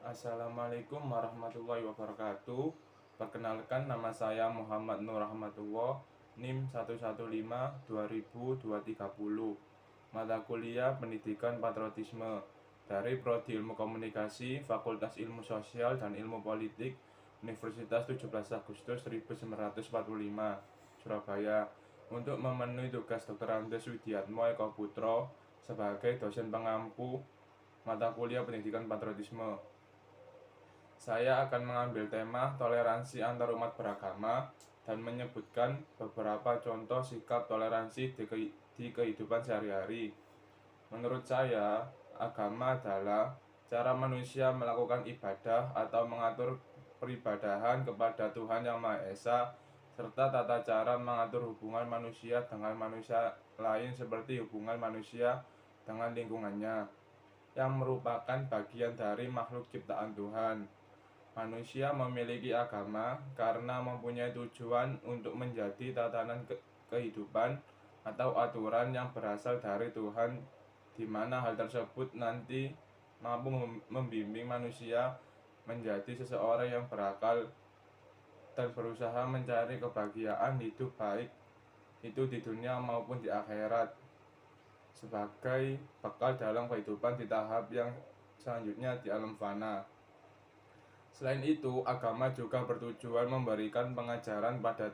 Assalamualaikum warahmatullahi wabarakatuh. Perkenalkan, nama saya Muhammad Nur Rahmatullah, NIM 115-2000-230. Mata kuliah Pendidikan Patriotisme dari Prodi Ilmu Komunikasi, Fakultas Ilmu Sosial dan Ilmu Politik, Universitas 17 Agustus 1945, Surabaya, untuk memenuhi tugas Dr. Andes Widiatmo Eko Putro sebagai dosen pengampu mata kuliah Pendidikan Patriotisme. Saya akan mengambil tema toleransi antarumat beragama dan menyebutkan beberapa contoh sikap toleransi di kehidupan sehari-hari. Menurut saya, agama adalah cara manusia melakukan ibadah atau mengatur peribadahan kepada Tuhan Yang Maha Esa, serta tata cara mengatur hubungan manusia dengan manusia lain seperti hubungan manusia dengan lingkungannya, yang merupakan bagian dari makhluk ciptaan Tuhan. Manusia memiliki agama karena mempunyai tujuan untuk menjadi tatanan kehidupan atau aturan yang berasal dari Tuhan, di mana hal tersebut nanti mampu membimbing manusia menjadi seseorang yang berakal dan berusaha mencari kebahagiaan hidup, baik itu di dunia maupun di akhirat, sebagai bekal dalam kehidupan di tahap yang selanjutnya di alam fana. Selain itu, agama juga bertujuan memberikan pengajaran pada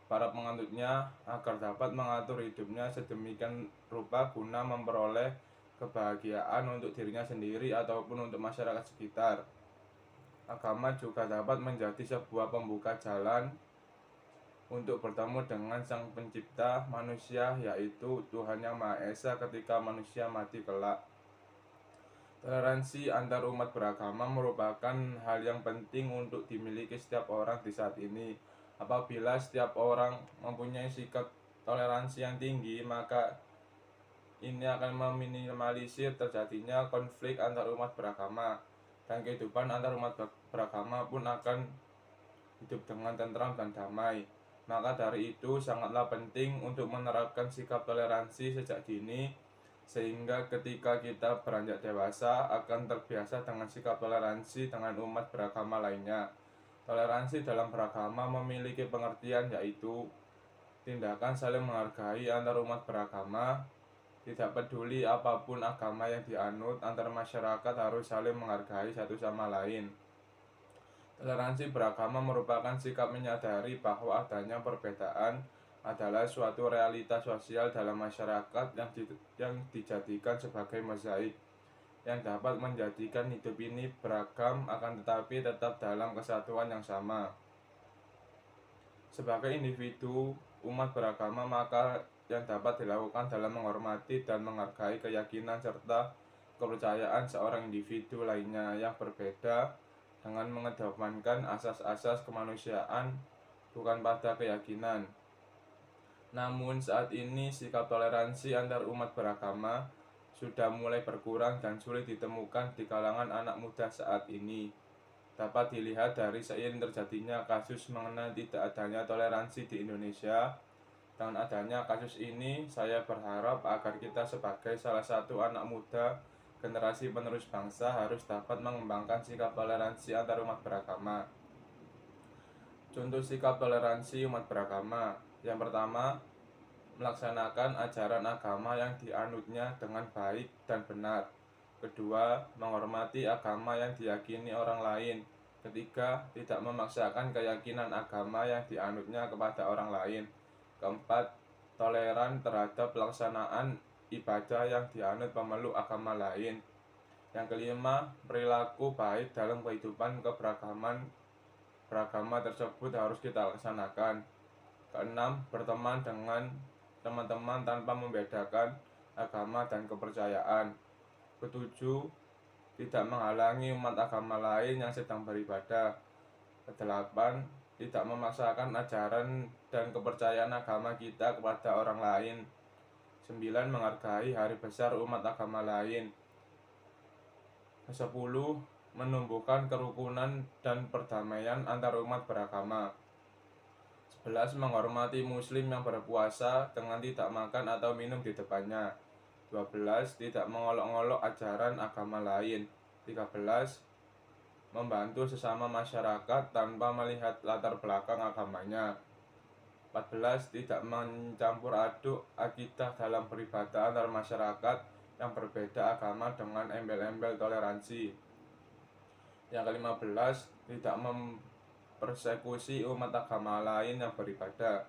para penganutnya agar dapat mengatur hidupnya sedemikian rupa guna memperoleh kebahagiaan untuk dirinya sendiri ataupun untuk masyarakat sekitar. Agama juga dapat menjadi sebuah pembuka jalan untuk bertemu dengan Sang Pencipta manusia, yaitu Tuhan Yang Maha Esa, ketika manusia mati kelak. Toleransi antar umat beragama merupakan hal yang penting untuk dimiliki setiap orang di saat ini. Apabila setiap orang mempunyai sikap toleransi yang tinggi, maka ini akan meminimalisir terjadinya konflik antar umat beragama, dan kehidupan antar umat beragama pun akan hidup dengan tentram dan damai. Maka dari itu sangatlah penting untuk menerapkan sikap toleransi sejak dini, sehingga ketika kita beranjak dewasa akan terbiasa dengan sikap toleransi dengan umat beragama lainnya. Toleransi dalam beragama memiliki pengertian, yaitu tindakan saling menghargai antar umat beragama. Tidak peduli apapun agama yang dianut, antar masyarakat harus saling menghargai satu sama lain. Toleransi beragama merupakan sikap menyadari bahwa adanya perbedaan adalah suatu realitas sosial dalam masyarakat yang dijadikan sebagai mozaik yang dapat menjadikan hidup ini beragam akan tetapi tetap dalam kesatuan yang sama. Sebagai individu umat beragama, maka yang dapat dilakukan dalam menghormati dan menghargai keyakinan serta kepercayaan seorang individu lainnya yang berbeda, dengan mengedepankan asas-asas kemanusiaan bukan pada keyakinan. Namun saat ini sikap toleransi antar umat beragama sudah mulai berkurang dan sulit ditemukan di kalangan anak muda saat ini. Dapat dilihat dari seiring terjadinya kasus mengenai tidak adanya toleransi di Indonesia. Dengan adanya kasus ini, saya berharap agar kita sebagai salah satu anak muda generasi penerus bangsa harus dapat mengembangkan sikap toleransi antar umat beragama. Contoh sikap toleransi umat beragama. Yang pertama, melaksanakan ajaran agama yang dianutnya dengan baik dan benar. Kedua, menghormati agama yang diyakini orang lain. Ketiga, tidak memaksakan keyakinan agama yang dianutnya kepada orang lain. Keempat, toleran terhadap pelaksanaan ibadah yang dianut pemeluk agama lain. Yang kelima, perilaku baik dalam kehidupan keberagaman beragama tersebut harus kita laksanakan. Keenam, berteman dengan teman-teman tanpa membedakan agama dan kepercayaan. Ketujuh, tidak menghalangi umat agama lain yang sedang beribadah. Kedelapan, tidak memaksakan ajaran dan kepercayaan agama kita kepada orang lain. 9, menghargai hari besar umat agama lain. 10, menumbuhkan kerukunan dan perdamaian antar umat beragama. 11, menghormati muslim yang berpuasa dengan tidak makan atau minum di depannya. 12, tidak mengolok-olok ajaran agama lain. 13, membantu sesama masyarakat tanpa melihat latar belakang agamanya. 14. Tidak mencampur aduk akidah dalam beribadah antar masyarakat yang berbeda agama dengan embel-embel toleransi. Yang ke-15, tidak mempersekusi umat agama lain yang beribadah.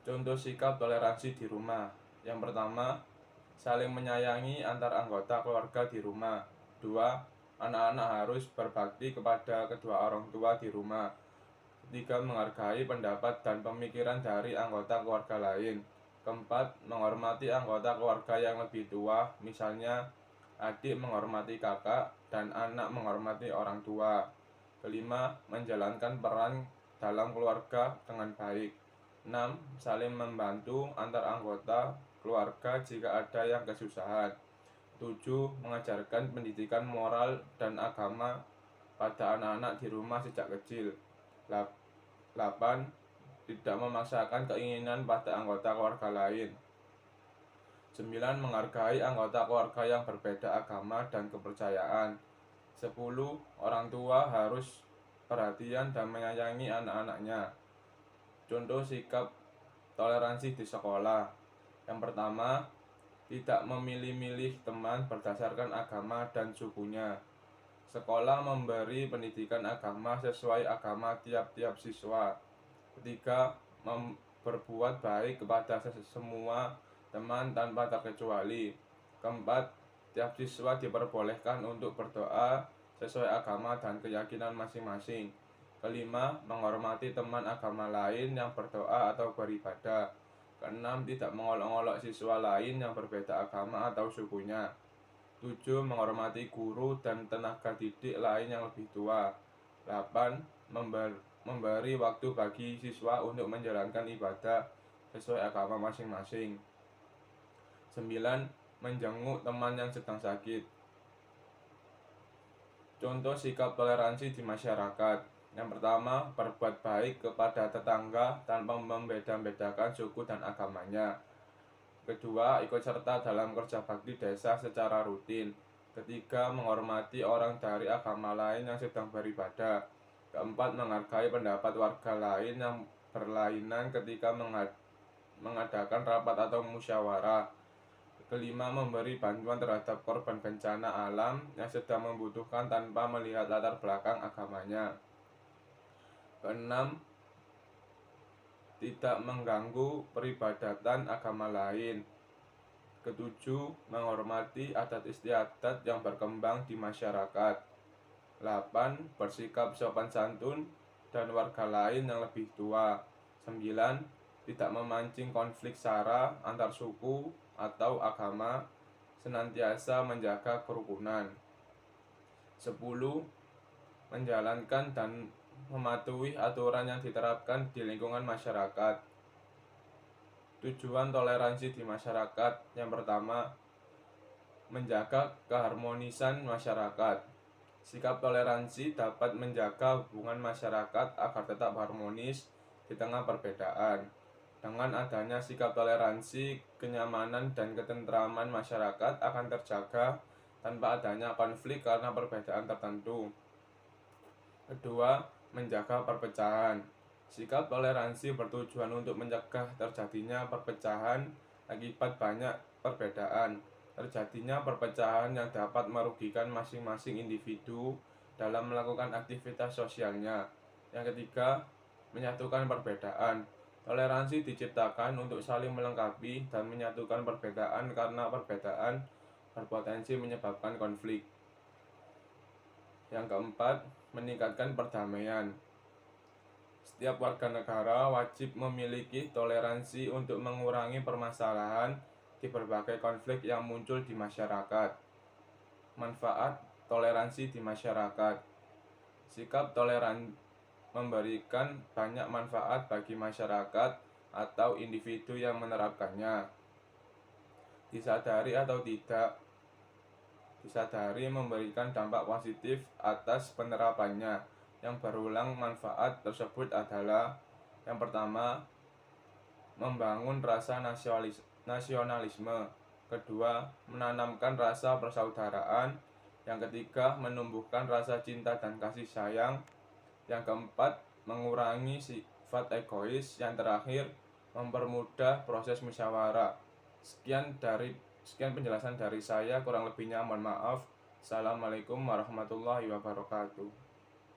Contoh sikap toleransi di rumah. Yang pertama, saling menyayangi antar anggota keluarga di rumah. 2. Anak-anak harus berbakti kepada kedua orang tua di rumah. 3. Menghargai pendapat dan pemikiran dari anggota keluarga lain. 4. Menghormati anggota keluarga yang lebih tua, misalnya adik menghormati kakak dan anak menghormati orang tua. 5. Menjalankan peran dalam keluarga dengan baik. 6. Saling membantu antar anggota keluarga jika ada yang kesusahan. 7. Mengajarkan pendidikan moral dan agama pada anak-anak di rumah sejak kecil. 8. Tidak memaksakan keinginan pada anggota keluarga lain. 9. Menghargai anggota keluarga yang berbeda agama dan kepercayaan. 10. Orang tua harus perhatian dan menyayangi anak-anaknya. Contoh sikap toleransi di sekolah. Yang pertama, tidak memilih-milih teman berdasarkan agama dan sukunya. Sekolah memberi pendidikan agama sesuai agama tiap-tiap siswa. Ketiga, berbuat baik kepada semua teman tanpa terkecuali. Keempat, tiap siswa diperbolehkan untuk berdoa sesuai agama dan keyakinan masing-masing. Kelima, menghormati teman agama lain yang berdoa atau beribadah. Keenam, tidak mengolok-olok siswa lain yang berbeda agama atau sukunya. 7. Menghormati guru dan tenaga didik lain yang lebih tua. 8. Memberi waktu bagi siswa untuk menjalankan ibadah sesuai agama masing-masing. 9. Menjenguk teman yang sedang sakit. Contoh sikap toleransi di masyarakat. Yang pertama, berbuat baik kepada tetangga tanpa membeda-bedakan suku dan agamanya. Kedua, ikut serta dalam kerja bakti desa secara rutin. Ketiga, menghormati orang dari agama lain yang sedang beribadah. Keempat, menghargai pendapat warga lain yang berlainan ketika mengadakan rapat atau musyawarah. Kelima, memberi bantuan terhadap korban bencana alam yang sedang membutuhkan tanpa melihat latar belakang agamanya. Keenam, tidak mengganggu peribadatan agama lain. Ketujuh, menghormati adat istiadat yang berkembang di masyarakat. 8. Bersikap sopan santun dan warga lain yang lebih tua. 9. Tidak memancing konflik sara antar suku atau agama, senantiasa menjaga kerukunan. 10. Menjalankan dan mematuhi aturan yang diterapkan di lingkungan masyarakat. Tujuan toleransi di masyarakat. Yang pertama, menjaga keharmonisan masyarakat. Sikap toleransi dapat menjaga hubungan masyarakat agar tetap harmonis di tengah perbedaan. Dengan adanya sikap toleransi, kenyamanan dan ketentraman masyarakat akan terjaga tanpa adanya konflik karena perbedaan tertentu. Kedua, menjaga perpecahan. Sikap toleransi bertujuan untuk mencegah terjadinya perpecahan akibat banyak perbedaan. Terjadinya perpecahan yang dapat merugikan masing-masing individu dalam melakukan aktivitas sosialnya. Yang ketiga, menyatukan perbedaan. Toleransi diciptakan untuk saling melengkapi dan menyatukan perbedaan karena perbedaan berpotensi menyebabkan konflik. Yang keempat, meningkatkan perdamaian. Setiap warga negara wajib memiliki toleransi untuk mengurangi permasalahan di berbagai konflik yang muncul di masyarakat. Manfaat toleransi di masyarakat. Sikap toleran memberikan banyak manfaat bagi masyarakat atau individu yang menerapkannya. Disadari atau tidak, disadari memberikan dampak positif atas penerapannya. Yang berulang manfaat tersebut adalah: yang pertama, membangun rasa nasionalisme. Kedua, menanamkan rasa persaudaraan. Yang ketiga, menumbuhkan rasa cinta dan kasih sayang. Yang keempat, mengurangi sifat egois. Yang terakhir, mempermudah proses musyawarah. Sekian penjelasan dari saya, kurang lebihnya mohon maaf. Assalamualaikum warahmatullahi wabarakatuh.